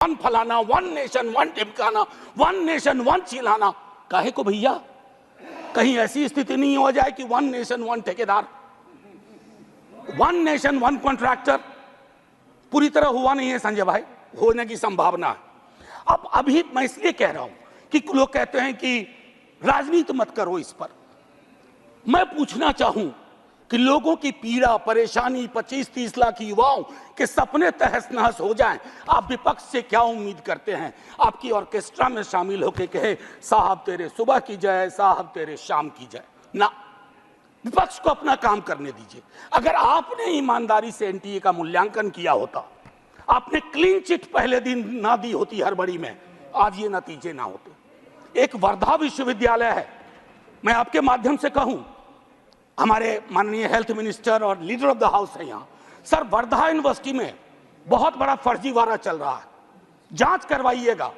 One फलाना, one nation one टिमकाना, one nation one चिल्लाना। काहे को भैया? कहीं ऐसी स्थिति नहीं हो जाए कि वन नेशन वन ठेकेदार, वन नेशन वन कॉन्ट्रैक्टर पूरी तरह हुआ नहीं है संजय भाई, होने की संभावना है। अब अभी मैं इसलिए कह रहा हूं कि लोग कहते हैं कि राजनीति मत करो इस पर। मैं पूछना चाहूं कि लोगों की पीड़ा परेशानी 25-30 लाख युवाओं के सपने तहस नहस हो जाएं, आप विपक्ष से क्या उम्मीद करते हैं? आपकी ऑर्केस्ट्रा में शामिल होकर कहे साहब तेरे सुबह की जय, साहब तेरे शाम की जय। ना, विपक्ष को अपना काम करने दीजिए। अगर आपने ईमानदारी से एनटीए का मूल्यांकन किया होता, आपने क्लीन चिट पहले दिन ना दी होती हड़बड़ी में, आज ये नतीजे ना होते। एक वर्धा विश्वविद्यालय है, मैं आपके माध्यम से कहूं, हमारे माननीय हेल्थ मिनिस्टर और लीडर ऑफ द हाउस है यहाँ, सर वर्धा यूनिवर्सिटी में बहुत बड़ा फर्जीवाड़ा चल रहा है, जांच करवाइएगा।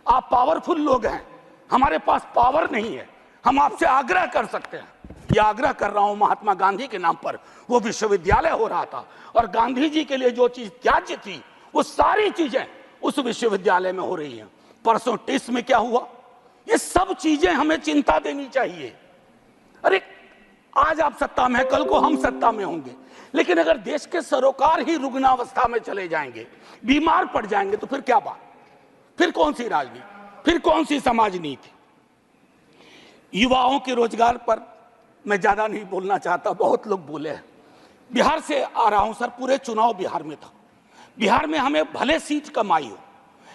आप पावरफुल लोग हैं, हमारे पास पावर नहीं है, हम आपसे आग्रह कर सकते हैं। ये आग्रह कर रहा हूं महात्मा गांधी के नाम पर, वो विश्वविद्यालय हो रहा था और गांधी जी के लिए जो चीज त्याज्य थी वो सारी चीजें उस विश्वविद्यालय में हो रही हैं। परसों टिस में क्या हुआ, ये सब चीजें हमें चिंता देनी चाहिए। अरे आज आप सत्ता में हैं, कल को हम सत्ता में होंगे, लेकिन अगर देश के सरोकार ही रुग्णावस्था में चले जाएंगे, बीमार पड़ जाएंगे, तो फिर क्या बात, फिर कौन सी राजनीति, फिर कौन सी समाज नीति? युवाओं के रोजगार पर मैं ज्यादा नहीं बोलना चाहता, बहुत लोग बोले हैं। बिहार से आ रहा हूं सर, पूरे चुनाव बिहार में था। बिहार में हमें भले सीट कम आई हो,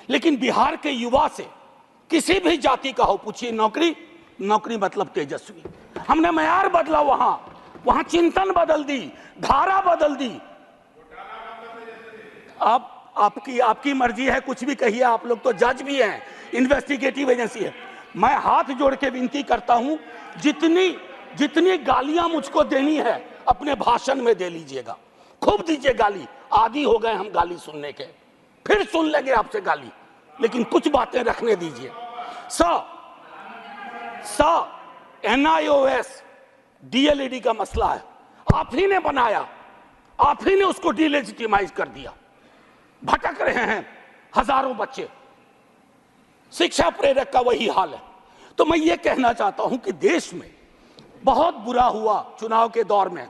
लेकिन बिहार के युवा से किसी भी जाति का हो, पूछिए नौकरी, नौकरी मतलब तेजस्वी। हमने मयार बदला, वहां चिंतन बदल दी, धारा बदल दी। अब आपकी मर्जी है, कुछ भी कहिए, आप लोग तो जज भी हैं, इन्वेस्टिगेटिव एजेंसी है। मैं हाथ जोड़ के विनती करता हूं, जितनी गालियां मुझको देनी है अपने भाषण में दे लीजिएगा, खूब दीजिए गाली। आदी हो गए हम गाली सुनने के, फिर सुन लेंगे आपसे गाली, लेकिन कुछ बातें रखने दीजिए। NIOS DLED का मसला है, आप ही ने बनाया, आप ही ने उसको डिलेजिटिमाइज कर दिया। भटक रहे हैं हजारों बच्चे, शिक्षा प्रेरक का वही हाल है। तो मैं ये कहना चाहता हूं कि देश में बहुत बुरा हुआ चुनाव के दौर में,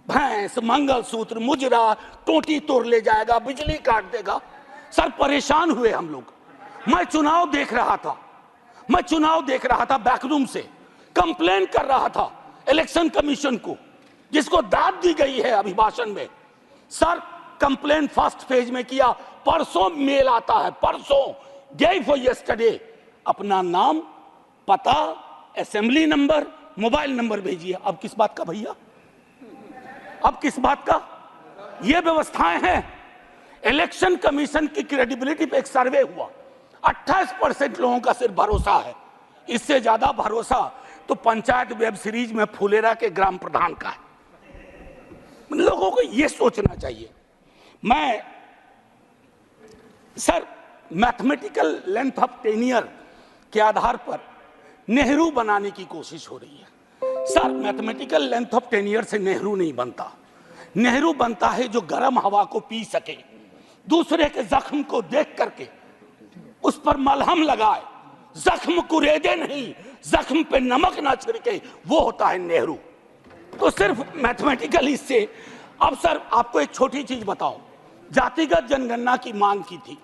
भैंस मंगलसूत्र मुजरा टोटी तोड़ ले जाएगा, बिजली काट देगा। सर परेशान हुए हम लोग। मैं चुनाव देख रहा था बैकरूम से, कंप्लेन कर रहा था इलेक्शन कमीशन को, जिसको दाद दी गई है अभिभाषण में। सर कंप्लेन फर्स्ट फेज में किया, परसों मेल आता है, परसों डे फॉर यस्टरडे, अपना नाम, पता, असेंबली नंबर, मोबाइल नंबर भेजिए। अब किस बात का भैया, अब किस बात का? ये व्यवस्थाएं हैं। इलेक्शन कमीशन की क्रेडिबिलिटी पे एक सर्वे हुआ, 28% लोगों का सिर्फ भरोसा है। इससे ज्यादा भरोसा तो पंचायत वेब सीरीज में फुलेरा के ग्राम प्रधान का है। लोगों को यह सोचना चाहिए। मैं sir mathematical length of tenure के आधार पर नेहरू बनाने की कोशिश हो रही है। Sir mathematical length of tenure से नेहरू नहीं बनता। नेहरू बनता है जो गर्म हवा को पी सके, दूसरे के जख्म को देख करके उस पर मलहम लगाए, जख्म कुरेदे नहीं, जख्म पे नमक ना छिड़के, वो होता है नेहरू। तो सिर्फ मैथमेटिकल इससे। अब सर आपको एक छोटी चीज बताओ, जातिगत जनगणना की मांग की थी,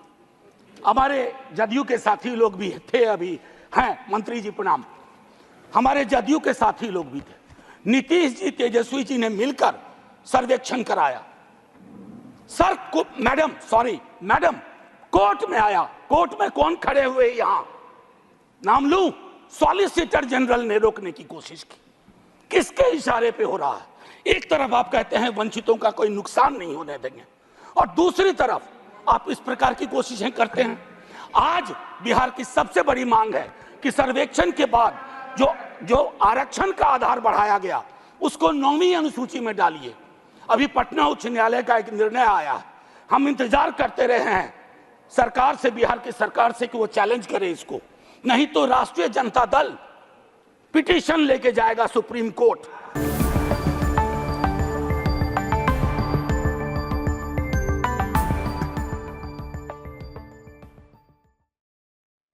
हमारे जदयू के साथी लोग भी थे, अभी हैं मंत्री जी प्रणाम, हमारे जदयू के साथी लोग भी थे। नीतीश जी तेजस्वी जी ने मिलकर सर्वेक्षण कराया। सर को मैडम कोर्ट में आया, कोर्ट में कौन खड़े हुए यहां, नाम लूं, सॉलिसिटर जनरल ने रोकने की कोशिश की। किसके इशारे पे हो रहा है? एक तरफ आप कहते हैं वंचितों का कोई नुकसान नहीं होने देंगे, और दूसरी तरफ आप इस प्रकार की कोशिशें करते हैं। आज बिहार की सबसे बड़ी मांग है कि सर्वेक्षण के बाद जो आरक्षण का आधार बढ़ाया गया उसको 9वीं अनुसूची में डालिए। अभी पटना उच्च न्यायालय का एक निर्णय आया है, हम इंतजार करते रहे हैं सरकार से, बिहार की सरकार से, कि वो चैलेंज करे इसको, नहीं तो राष्ट्रीय जनता दल पिटीशन लेके जाएगा सुप्रीम कोर्ट।